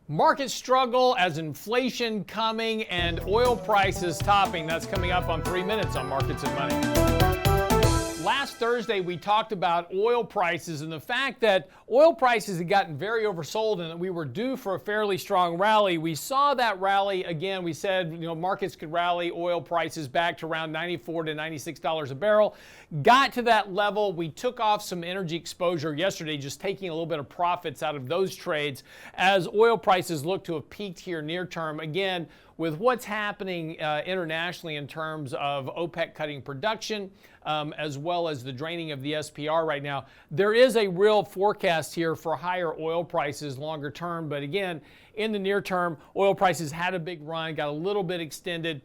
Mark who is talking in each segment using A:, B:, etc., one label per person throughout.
A: Market struggle as inflation coming and oil prices topping. That's coming up on 3 Minutes on Markets and Money. Last Thursday, we talked about oil prices and the fact that oil prices had gotten very oversold and that we were due for a fairly strong rally. We saw that rally again. We said, markets could rally oil prices back to around $94 to $96 a barrel. Got to that level. We took off some energy exposure yesterday, just taking a little bit of profits out of those trades as oil prices look to have peaked here near term. Again, with what's happening internationally in terms of OPEC cutting production, as well as the draining of the SPR right now, there is a real forecast here for higher oil prices longer term. But again, in the near term, oil prices had a big run, got a little bit extended,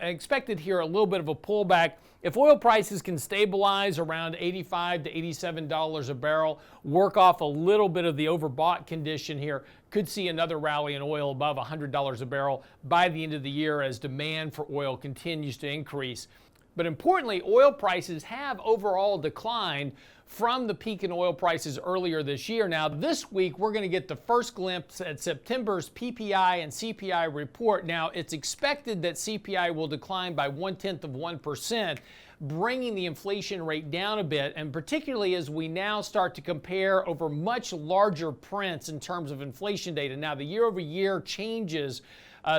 A: expected here a little bit of a pullback. If oil prices can stabilize around $85 to $87 a barrel, work off a little bit of the overbought condition here, could see another rally in oil above $100 a barrel by the end of the year as demand for oil continues to increase. But importantly, oil prices have overall declined from the peak in oil prices earlier this year. Now, this week, we're going to get the first glimpse at September's PPI and CPI report. Now, it's expected that CPI will decline by 0.1%, bringing the inflation rate down a bit, and particularly as we now start to compare over much larger prints in terms of inflation data. Now, the year-over-year changes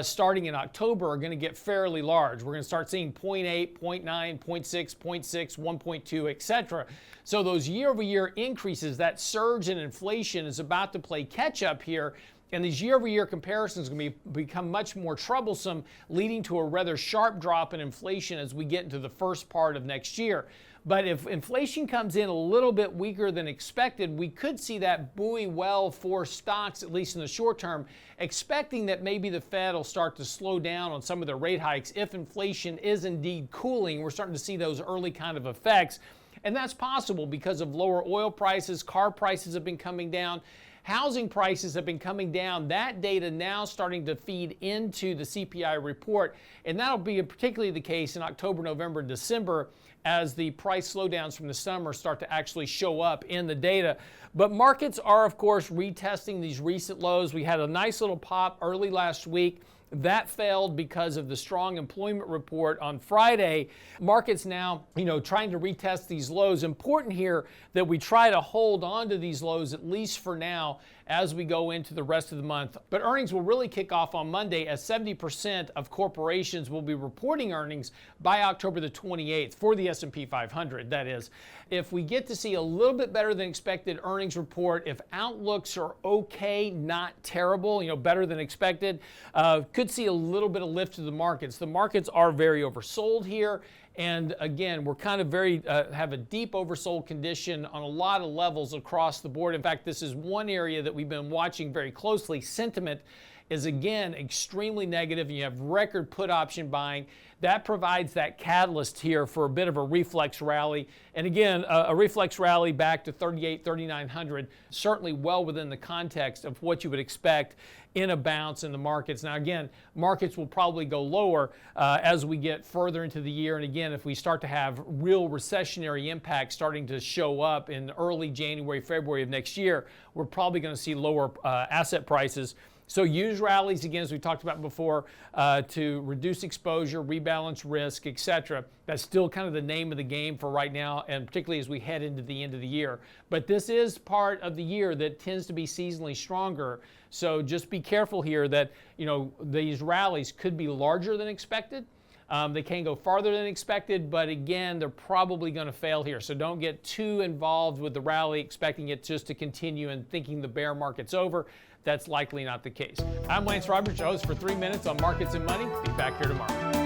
A: starting in October are going to get fairly large. We're going to start seeing 0.8, 0.9, 0.6, 0.6, 1.2, etc. So those year-over-year increases, that surge in inflation is about to play catch-up here, and these year-over-year comparisons are going to become much more troublesome, leading to a rather sharp drop in inflation as we get into the first part of next year. But if inflation comes in a little bit weaker than expected, we could see that buoy well for stocks, at least in the short term, expecting that maybe the Fed will start to slow down on some of the rate hikes. If inflation is indeed cooling, we're starting to see those early kind of effects. And that's possible because of lower oil prices, car prices have been coming down. Housing prices have been coming down. That data now starting to feed into the CPI report, and that'll be particularly the case in October, November, and December as the price slowdowns from the summer start to actually show up in the data. But markets are, of course, retesting these recent lows. We had a nice little pop early last week. That failed because of the strong employment report on Friday. Markets now, trying to retest these lows. Important here that we try to hold on to these lows, at least for now, as we go into the rest of the month. But earnings will really kick off on Monday as 70% of corporations will be reporting earnings by October the 28th for the S&P 500, that is. If we get to see a little bit better than expected earnings report, if outlooks are okay, not terrible, better than expected, could see a little bit of lift to the markets. The markets are very oversold here. And again, we're kind of have a deep oversold condition on a lot of levels across the board. In fact, this is one area that we've been watching very closely. Sentiment is again extremely negative, and you have record put option buying. That provides that catalyst here for a bit of a reflex rally. And again, a reflex rally back to 38, 3,900, certainly well within the context of what you would expect in a bounce in the markets. Now again, markets will probably go lower as we get further into the year. And again, if we start to have real recessionary impacts starting to show up in early January, February of next year, we're probably going to see lower asset prices. So use rallies, again, as we talked about before, to reduce exposure, rebalance risk, etc. That's still kind of the name of the game for right now, and particularly as we head into the end of the year. But this is part of the year that tends to be seasonally stronger. So just be careful here that, these rallies could be larger than expected. They can go farther than expected, but again, they're probably going to fail here. So don't get too involved with the rally, expecting it just to continue and thinking the bear market's over. That's likely not the case. I'm Lance Roberts, your host for 3 Minutes on Markets and Money. Be back here tomorrow.